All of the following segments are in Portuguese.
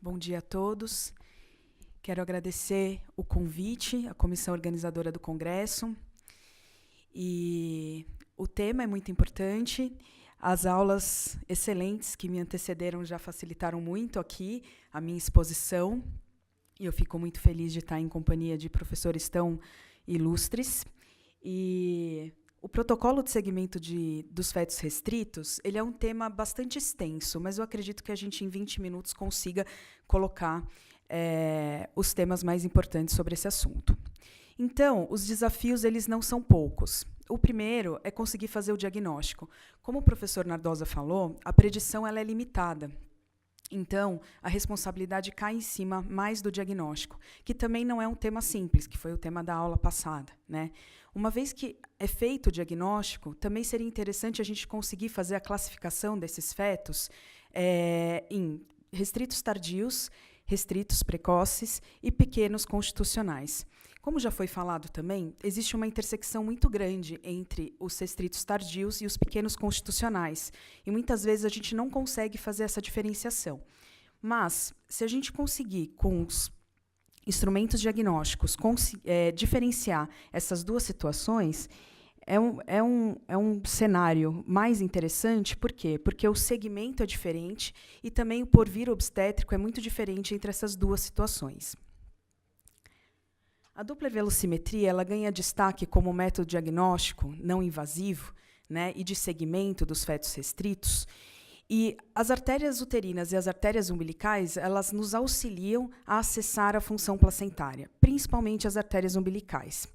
Bom dia a todos. Quero agradecer o convite à comissão organizadora do Congresso. E o tema é muito importante. As aulas excelentes que me antecederam já facilitaram muito aqui a minha exposição. E eu fico muito feliz de estar em companhia de professores tão ilustres. E o protocolo de segmento dos fetos restritos, ele é um tema bastante extenso, mas eu acredito que a gente, em 20 minutos, consiga colocar os temas mais importantes sobre esse assunto. Então, os desafios eles não são poucos. O primeiro é conseguir fazer o diagnóstico. Como o professor Nardosa falou, a predição ela é limitada. Então, a responsabilidade cai em cima mais do diagnóstico, que também não é um tema simples, que foi o tema da aula passada, né? Uma vez que é feito o diagnóstico, também seria interessante a gente conseguir fazer a classificação desses fetos em restritos tardios, restritos precoces e pequenos constitucionais. Como já foi falado também, existe uma intersecção muito grande entre os restritos tardios e os pequenos constitucionais. E muitas vezes a gente não consegue fazer essa diferenciação. Mas, se a gente conseguir, com os instrumentos diagnósticos, diferenciar essas duas situações, é um cenário mais interessante. Por quê? Porque o segmento é diferente e também o porvir obstétrico é muito diferente entre essas duas situações. A dupla velocimetria ela ganha destaque como método diagnóstico não invasivo, né, e de segmento dos fetos restritos. E as artérias uterinas e as artérias umbilicais elas nos auxiliam a acessar a função placentária, principalmente as artérias umbilicais.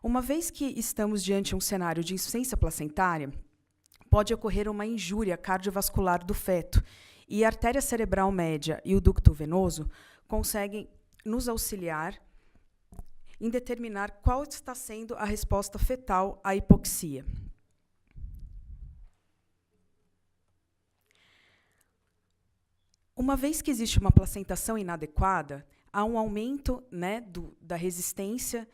Uma vez que estamos diante de um cenário de insuficiência placentária, pode ocorrer uma injúria cardiovascular do feto, e a artéria cerebral média e o ducto venoso conseguem nos auxiliar em determinar qual está sendo a resposta fetal à hipoxia. Uma vez que existe uma placentação inadequada, há um aumento, né, da resistência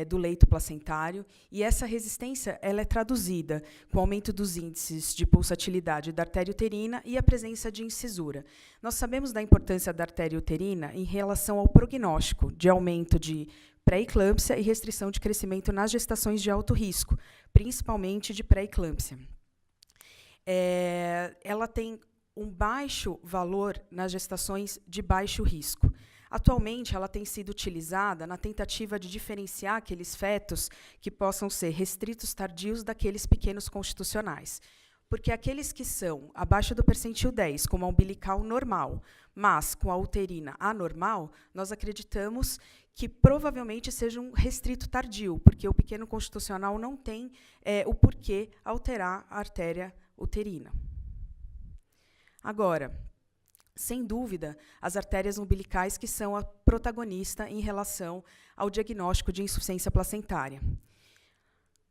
do leito placentário, e essa resistência ela é traduzida com o aumento dos índices de pulsatilidade da artéria uterina e a presença de incisura. Nós sabemos da importância da artéria uterina em relação ao prognóstico de aumento de pré-eclâmpsia e restrição de crescimento nas gestações de alto risco, principalmente de pré-eclâmpsia. Ela tem um baixo valor nas gestações de baixo risco. Atualmente, ela tem sido utilizada na tentativa de diferenciar aqueles fetos que possam ser restritos tardios daqueles pequenos constitucionais. Porque aqueles que são abaixo do percentil 10, com uma umbilical normal, mas com a uterina anormal, nós acreditamos que provavelmente seja um restrito tardio, porque o pequeno constitucional não tem o porquê alterar a artéria uterina. Agora, sem dúvida, as artérias umbilicais que são a protagonista em relação ao diagnóstico de insuficiência placentária.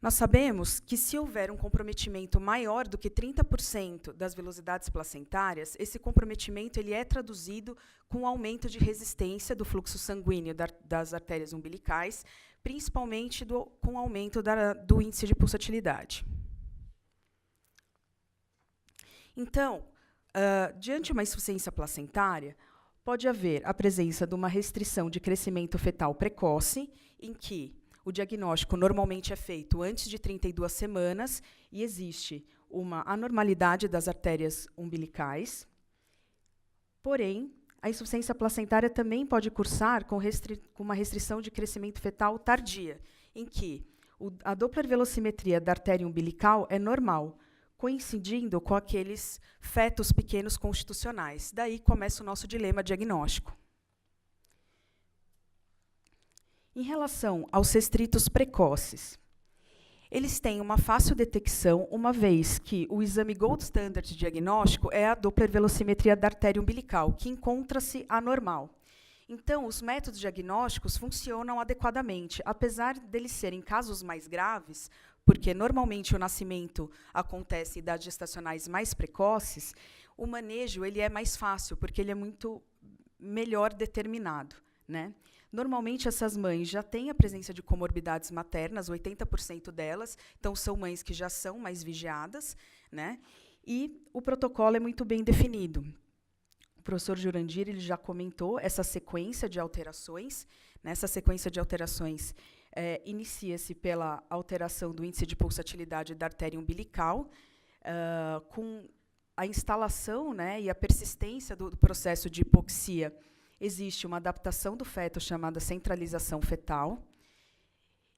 Nós sabemos que, se houver um comprometimento maior do que 30% das velocidades placentárias, esse comprometimento ele é traduzido com aumento de resistência do fluxo sanguíneo das artérias umbilicais, principalmente com aumento do índice de pulsatilidade. Então, diante de uma insuficiência placentária, pode haver a presença de uma restrição de crescimento fetal precoce, em que o diagnóstico normalmente é feito antes de 32 semanas e existe uma anormalidade das artérias umbilicais. Porém, a insuficiência placentária também pode cursar com uma restrição de crescimento fetal tardia, em que a Doppler velocimetria da artéria umbilical é normal, coincidindo com aqueles fetos pequenos constitucionais. Daí começa o nosso dilema diagnóstico. Em relação aos restritos precoces, eles têm uma fácil detecção, uma vez que o exame gold standard de diagnóstico é a Doppler velocimetria da artéria umbilical, que encontra-se anormal. Então, os métodos diagnósticos funcionam adequadamente, apesar deles serem casos mais graves, porque normalmente o nascimento acontece em idades gestacionais mais precoces, o manejo ele é mais fácil, porque ele é muito melhor determinado, né? Normalmente, essas mães já têm a presença de comorbidades maternas, 80% delas, então são mães que já são mais vigiadas, né? E o protocolo é muito bem definido. O professor Jurandir ele já comentou essa sequência de alterações. Nessa sequência de alterações, inicia-se pela alteração do índice de pulsatilidade da artéria umbilical, com a instalação, né, e a persistência do processo de hipoxia. Existe uma adaptação do feto chamada centralização fetal,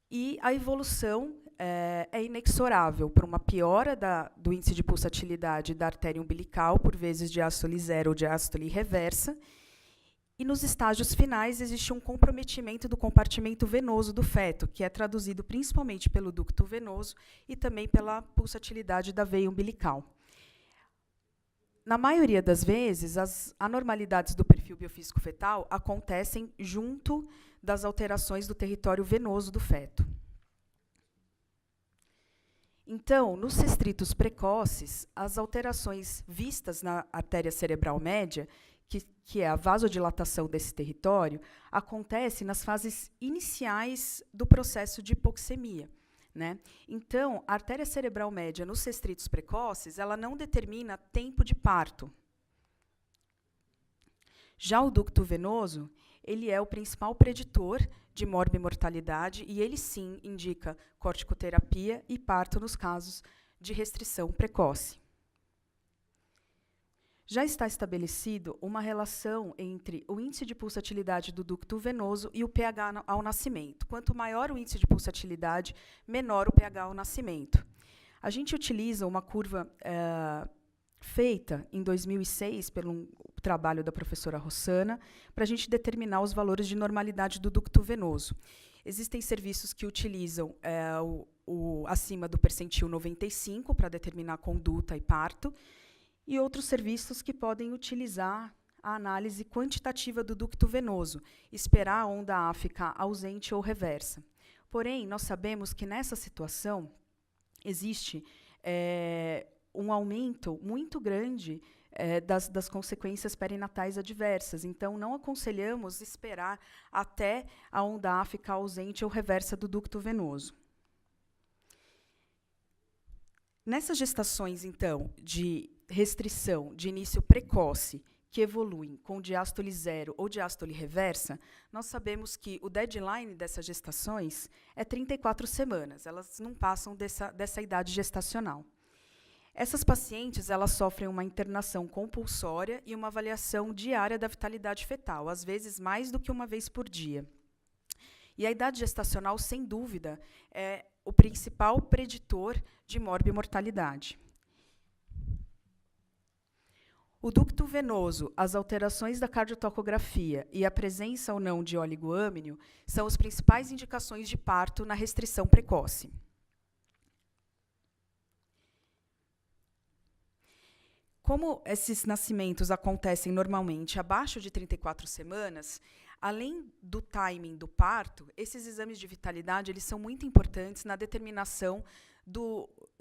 e a evolução é inexorável para uma piora do índice de pulsatilidade da artéria umbilical, por vezes diástole zero ou diástole reversa, e nos estágios finais existe um comprometimento do compartimento venoso do feto, que é traduzido principalmente pelo ducto venoso e também pela pulsatilidade da veia umbilical. Na maioria das vezes, as anormalidades do perfil biofísico fetal acontecem junto das alterações do território venoso do feto. Então, nos restritos precoces, as alterações vistas na artéria cerebral média, que é a vasodilatação desse território, acontece nas fases iniciais do processo de hipoxemia. Né? Então, a artéria cerebral média nos restritos precoces, ela não determina tempo de parto. Já o ducto venoso, ele é o principal preditor de morbimortalidade e ele sim indica corticoterapia e parto nos casos de restrição precoce. Já está estabelecido uma relação entre o índice de pulsatilidade do ducto venoso e o pH ao nascimento. Quanto maior o índice de pulsatilidade, menor o pH ao nascimento. A gente utiliza uma curva feita em 2006 pelo trabalho da professora Rossana para a gente determinar os valores de normalidade do ducto venoso. Existem serviços que utilizam acima do percentil 95 para determinar conduta e parto, e outros serviços que podem utilizar a análise quantitativa do ducto venoso, esperar a onda A ficar ausente ou reversa. Porém, nós sabemos que nessa situação existe um aumento muito grande das consequências perinatais adversas. Então, não aconselhamos esperar até a onda A ficar ausente ou reversa do ducto venoso. Nessas gestações, então, de restrição de início precoce, que evoluem com diástole zero ou diástole reversa, nós sabemos que o deadline dessas gestações é 34 semanas. Elas não passam dessa idade gestacional. Essas pacientes elas sofrem uma internação compulsória e uma avaliação diária da vitalidade fetal, às vezes mais do que uma vez por dia. E a idade gestacional, sem dúvida, é o principal preditor de morbimortalidade. O ducto venoso, as alterações da cardiotocografia e a presença ou não de oligoâmnio são as principais indicações de parto na restrição precoce. Como esses nascimentos acontecem normalmente abaixo de 34 semanas, além do timing do parto, esses exames de vitalidade eles são muito importantes na determinação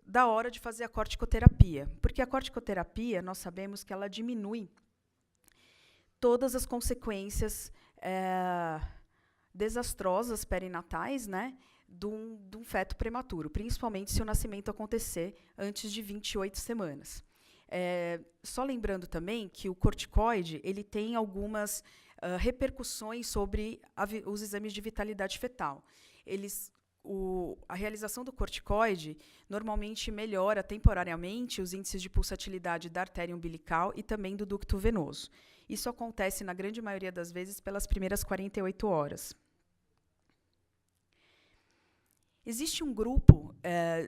da hora de fazer a corticoterapia. Porque a corticoterapia, nós sabemos que ela diminui todas as consequências desastrosas perinatais, né, de um feto prematuro, principalmente se o nascimento acontecer antes de 28 semanas. Só lembrando também que o corticoide ele tem algumas repercussões sobre os exames de vitalidade fetal. A realização do corticoide normalmente melhora temporariamente os índices de pulsatilidade da artéria umbilical e também do ducto venoso. Isso acontece, na grande maioria das vezes, pelas primeiras 48 horas. Existe um grupo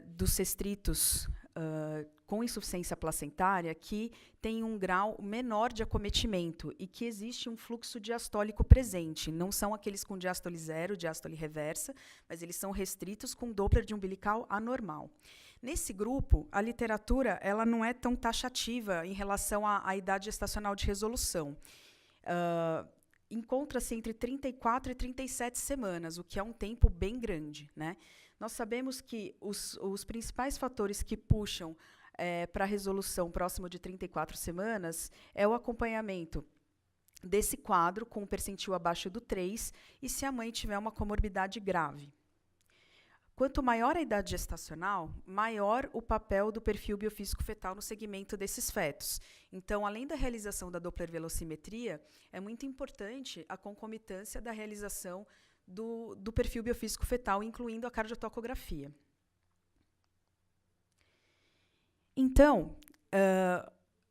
dos restritos com insuficiência placentária que tem um grau menor de acometimento e que existe um fluxo diastólico presente. Não são aqueles com diástole zero, diástole reversa, mas eles são restritos com Doppler de umbilical anormal. Nesse grupo, a literatura ela não é tão taxativa em relação à idade gestacional de resolução. Encontra-se entre 34 e 37 semanas, o que é um tempo bem grande, né? Nós sabemos que os principais fatores que puxam para a resolução próximo de 34 semanas é o acompanhamento desse quadro com um percentil abaixo do 3 e se a mãe tiver uma comorbidade grave. Quanto maior a idade gestacional, maior o papel do perfil biofísico fetal no segmento desses fetos. Então, além da realização da Doppler velocimetria, é muito importante a concomitância da realização do perfil biofísico fetal, incluindo a cardiotocografia. Então,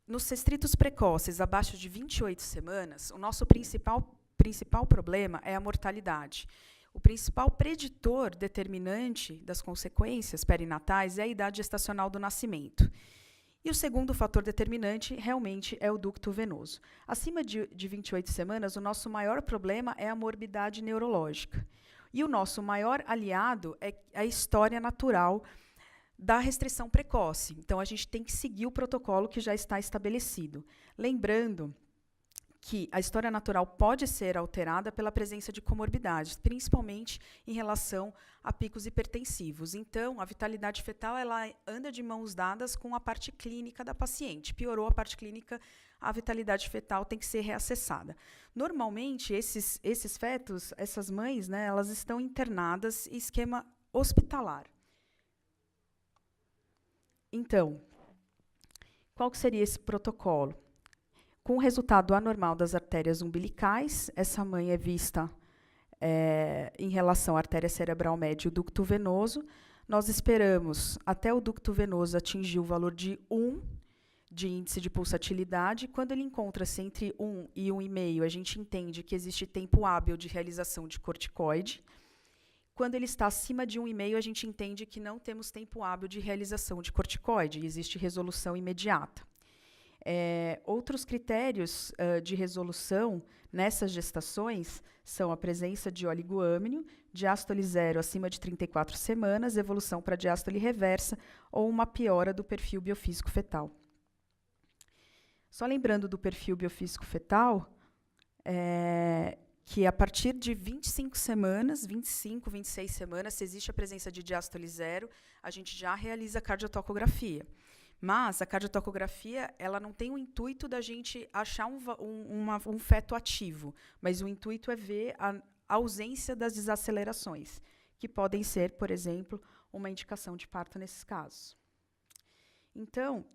nos restritos precoces abaixo de 28 semanas, o nosso principal problema é a mortalidade. O principal preditor determinante das consequências perinatais é a idade gestacional do nascimento. E o segundo fator determinante realmente é o ducto venoso. Acima de 28 semanas, o nosso maior problema é a morbidade neurológica. E o nosso maior aliado é a história natural da restrição precoce. Então, a gente tem que seguir o protocolo que já está estabelecido. Lembrando que a história natural pode ser alterada pela presença de comorbidades, principalmente em relação a picos hipertensivos. Então, a vitalidade fetal ela anda de mãos dadas com a parte clínica da paciente. Piorou a parte clínica, a vitalidade fetal tem que ser reacessada. Normalmente, esses fetos, essas mães, né, elas estão internadas em esquema hospitalar. Então, qual que seria esse protocolo? Com o resultado anormal das artérias umbilicais, essa mãe é vista em relação à artéria cerebral média e o ducto venoso. Nós esperamos até o ducto venoso atingir o valor de 1 de índice de pulsatilidade. Quando ele encontra-se entre 1 e 1,5, a gente entende que existe tempo hábil de realização de corticoide. Quando ele está acima de 1,5, a gente entende que não temos tempo hábil de realização de corticoide, e existe resolução imediata. Outros critérios de resolução nessas gestações são a presença de oligoâmnio, diástole 0 acima de 34 semanas, evolução para diástole reversa ou uma piora do perfil biofísico fetal. Só lembrando do perfil biofísico fetal, que a partir de 25 semanas, 25, 26 semanas, se existe a presença de diástole 0, a gente já realiza a cardiotocografia. Mas a cardiotocografia ela não tem o intuito da gente achar um feto ativo, mas o intuito é ver a ausência das desacelerações, que podem ser, por exemplo, uma indicação de parto nesses casos. Então,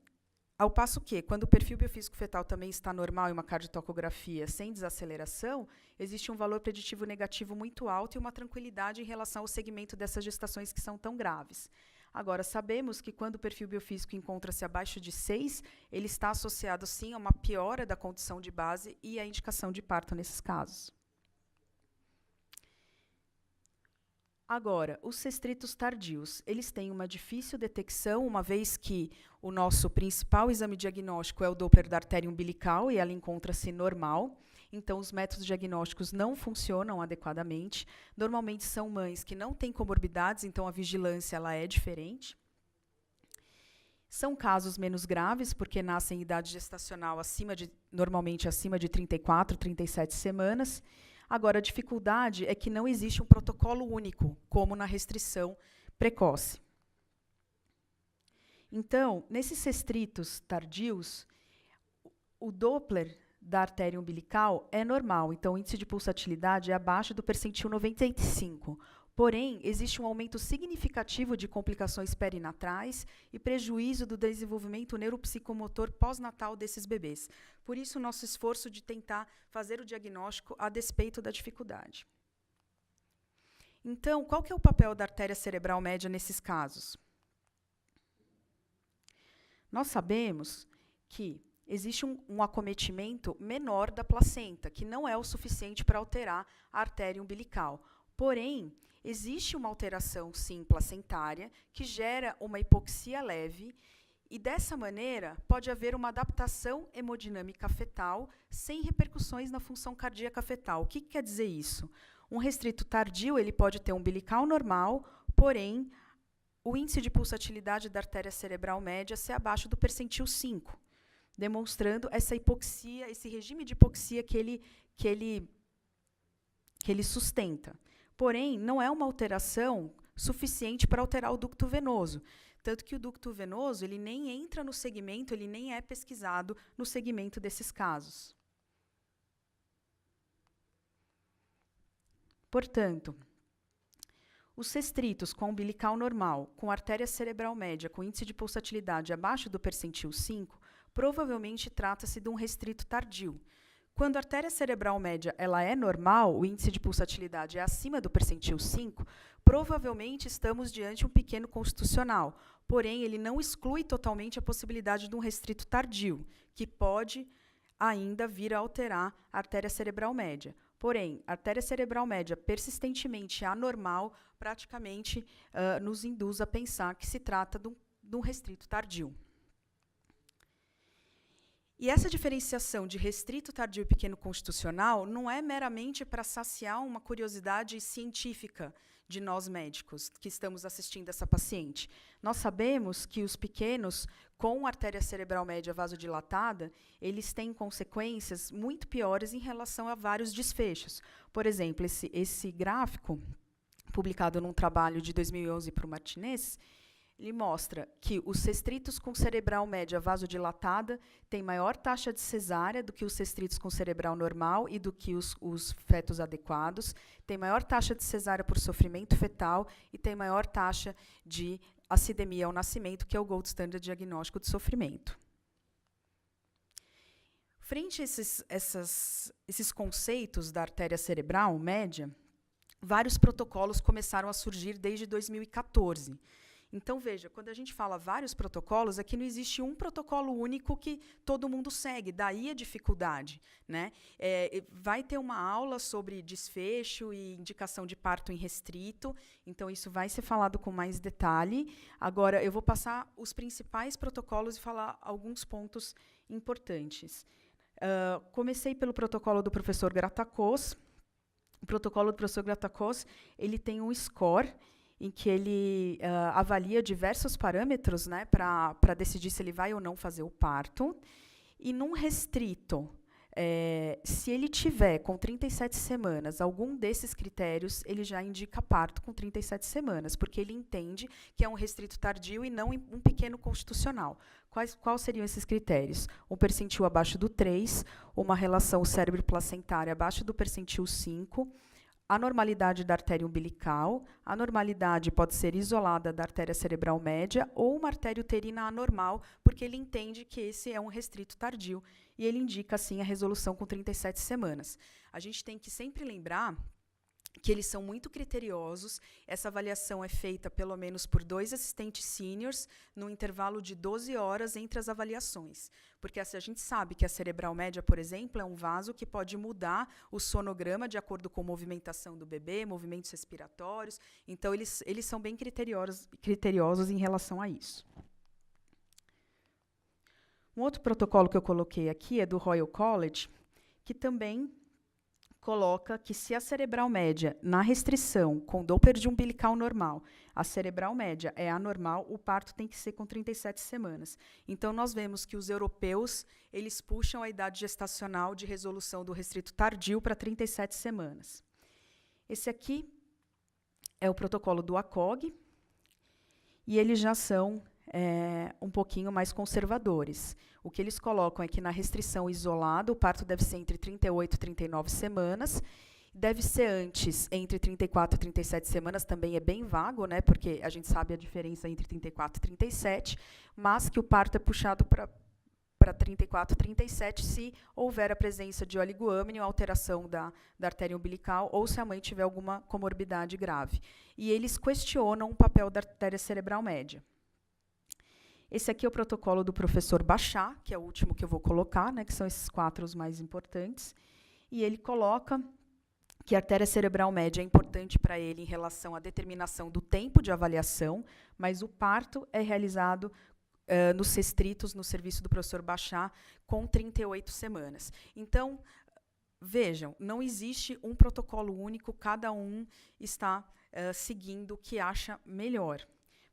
ao passo que, quando o perfil biofísico fetal também está normal e uma cardiotocografia sem desaceleração, existe um valor preditivo negativo muito alto e uma tranquilidade em relação ao segmento dessas gestações que são tão graves. Agora, sabemos que quando o perfil biofísico encontra-se abaixo de 6, ele está associado, sim, a uma piora da condição de base e a indicação de parto nesses casos. Agora, os restritos tardios, eles têm uma difícil detecção, uma vez que o nosso principal exame diagnóstico é o Doppler da artéria umbilical e ela encontra-se normal. Então, os métodos diagnósticos não funcionam adequadamente. Normalmente, são mães que não têm comorbidades, então a vigilância ela é diferente. São casos menos graves, porque nascem em idade gestacional normalmente acima de 34, 37 semanas. Agora, a dificuldade é que não existe um protocolo único, como na restrição precoce. Então, nesses restritos tardios, o Doppler da artéria umbilical é normal, então o índice de pulsatilidade é abaixo do percentil 95. Porém, existe um aumento significativo de complicações perinatais e prejuízo do desenvolvimento neuropsicomotor pós-natal desses bebês. Por isso, o nosso esforço de tentar fazer o diagnóstico a despeito da dificuldade. Então, qual que é o papel da artéria cerebral média nesses casos? Nós sabemos que existe um acometimento menor da placenta, que não é o suficiente para alterar a artéria umbilical. Porém, existe uma alteração, sim, placentária, que gera uma hipoxia leve, e dessa maneira pode haver uma adaptação hemodinâmica fetal sem repercussões na função cardíaca fetal. O que quer dizer isso? Um restrito tardio ele pode ter um umbilical normal, porém, o índice de pulsatilidade da artéria cerebral média ser abaixo do percentil 5. Demonstrando essa hipoxia, esse regime de hipoxia que ele sustenta. Porém, não é uma alteração suficiente para alterar o ducto venoso. Tanto que o ducto venoso ele nem entra no segmento, ele nem é pesquisado no segmento desses casos. Portanto, os restritos com umbilical normal, com artéria cerebral média com índice de pulsatilidade abaixo do percentil 5, provavelmente trata-se de um restrito tardio. Quando a artéria cerebral média ela é normal, o índice de pulsatilidade é acima do percentil 5, provavelmente estamos diante de um pequeno constitucional. Porém, ele não exclui totalmente a possibilidade de um restrito tardio, que pode ainda vir a alterar a artéria cerebral média. Porém, a artéria cerebral média persistentemente anormal praticamente nos induz a pensar que se trata de um restrito tardio. E essa diferenciação de restrito tardio e pequeno constitucional não é meramente para saciar uma curiosidade científica de nós médicos que estamos assistindo essa paciente. Nós sabemos que os pequenos com artéria cerebral média vasodilatada, eles têm consequências muito piores em relação a vários desfechos. Por exemplo, esse gráfico, publicado num trabalho de 2011 por Martinez, ele mostra que os restritos com cerebral média vasodilatada têm maior taxa de cesárea do que os restritos com cerebral normal e do que os fetos adequados, tem maior taxa de cesárea por sofrimento fetal e tem maior taxa de acidemia ao nascimento, que é o gold standard diagnóstico de sofrimento. Frente a esses conceitos da artéria cerebral média, vários protocolos começaram a surgir desde 2014. Então, veja, quando a gente fala vários protocolos, aqui não existe um protocolo único que todo mundo segue, daí a dificuldade, né? Vai ter uma aula sobre desfecho e indicação de parto em restrito, então isso vai ser falado com mais detalhe. Agora, eu vou passar os principais protocolos e falar alguns pontos importantes. Comecei pelo protocolo do professor Gratacos. O protocolo do professor Gratacos, ele tem um score em que ele avalia diversos parâmetros, né, para decidir se ele vai ou não fazer o parto. E num restrito, se ele tiver com 37 semanas algum desses critérios, ele já indica parto com 37 semanas, porque ele entende que é um restrito tardio e não um pequeno constitucional. Quais seriam esses critérios? Um percentil abaixo do 3, uma relação cérebro-placentária abaixo do percentil 5, a normalidade da artéria umbilical, a normalidade pode ser isolada da artéria cerebral média ou uma artéria uterina anormal, porque ele entende que esse é um restrito tardio e ele indica, assim, a resolução com 37 semanas. A gente tem que sempre lembrar que eles são muito criteriosos. Essa avaliação é feita pelo menos por 2 assistentes sêniores no intervalo de 12 horas entre as avaliações. Porque a gente sabe que a cerebral média, por exemplo, é um vaso que pode mudar o sonograma de acordo com a movimentação do bebê, movimentos respiratórios. Então, eles são bem criteriosos em relação a isso. Um outro protocolo que eu coloquei aqui é do Royal College, que também coloca que se a cerebral média, na restrição, com Doppler de umbilical normal, a cerebral média é anormal, o parto tem que ser com 37 semanas. Então, nós vemos que os europeus, eles puxam a idade gestacional de resolução do restrito tardio para 37 semanas. Esse aqui é o protocolo do ACOG, e eles já são um pouquinho mais conservadores. O que eles colocam é que na restrição isolada, o parto deve ser entre 38 e 39 semanas, deve ser antes, entre 34 e 37 semanas, também é bem vago, né, porque a gente sabe a diferença entre 34 e 37, mas que o parto é puxado para 34 e 37 se houver a presença de oligoâmnio, alteração da artéria umbilical, ou se a mãe tiver alguma comorbidade grave. E eles questionam o papel da artéria cerebral média. Esse aqui é o protocolo do professor Bachá, que é o último que eu vou colocar, né, que são esses 4 os mais importantes. E ele coloca que a artéria cerebral média é importante para ele em relação à determinação do tempo de avaliação, mas o parto é realizado nos restritos, no serviço do professor Bachá, com 38 semanas. Então, vejam, não existe um protocolo único, cada um está seguindo o que acha melhor.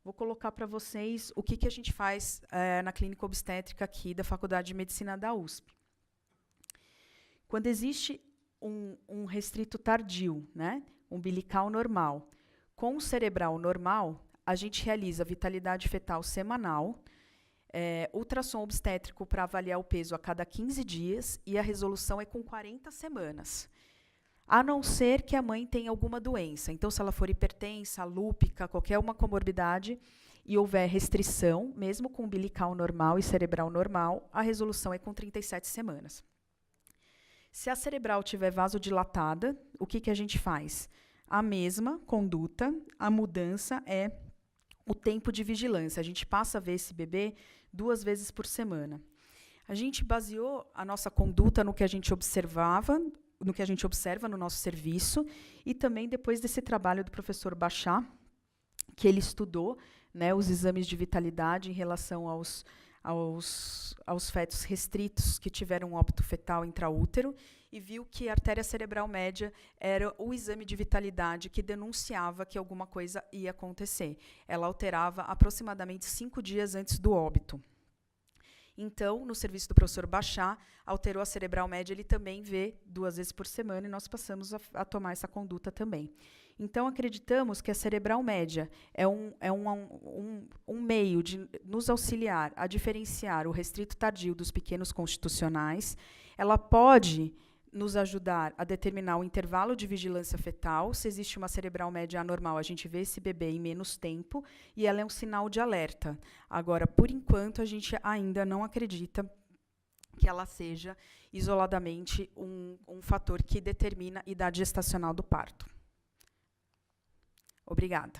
Vou colocar para vocês o que a gente faz na clínica obstétrica aqui da Faculdade de Medicina da USP. Quando existe um restrito tardio, né, umbilical normal, com cerebral normal, a gente realiza vitalidade fetal semanal, ultrassom obstétrico para avaliar o peso a cada 15 dias e a resolução é com 40 semanas. a não ser que a mãe tenha alguma doença. Então, se ela for hipertensa, lúpica, qualquer uma comorbidade, e houver restrição, mesmo com umbilical normal e cerebral normal, a resolução é com 37 semanas. Se a cerebral tiver vasodilatada, o que a gente faz? A mesma conduta, a mudança é o tempo de vigilância. A gente passa a ver esse bebê 2 vezes por semana. A gente baseou a nossa conduta no que a gente observava, no que a gente observa no nosso serviço, e também depois desse trabalho do professor Bachar, que ele estudou, né, os exames de vitalidade em relação aos fetos restritos que tiveram óbito fetal intraútero, e viu que a artéria cerebral média era o exame de vitalidade que denunciava que alguma coisa ia acontecer. Ela alterava aproximadamente 5 dias antes do óbito. Então, no serviço do professor Bachar, alterou a cerebral média, ele também vê 2 vezes por semana, e nós passamos a tomar essa conduta também. Então, acreditamos que a cerebral média é um meio de nos auxiliar a diferenciar o restrito tardio dos pequenos constitucionais. Ela pode nos ajudar a determinar o intervalo de vigilância fetal. Se existe uma cerebral média anormal, a gente vê esse bebê em menos tempo, e ela é um sinal de alerta. Agora, por enquanto, a gente ainda não acredita que ela seja isoladamente um fator que determina a idade gestacional do parto. Obrigada.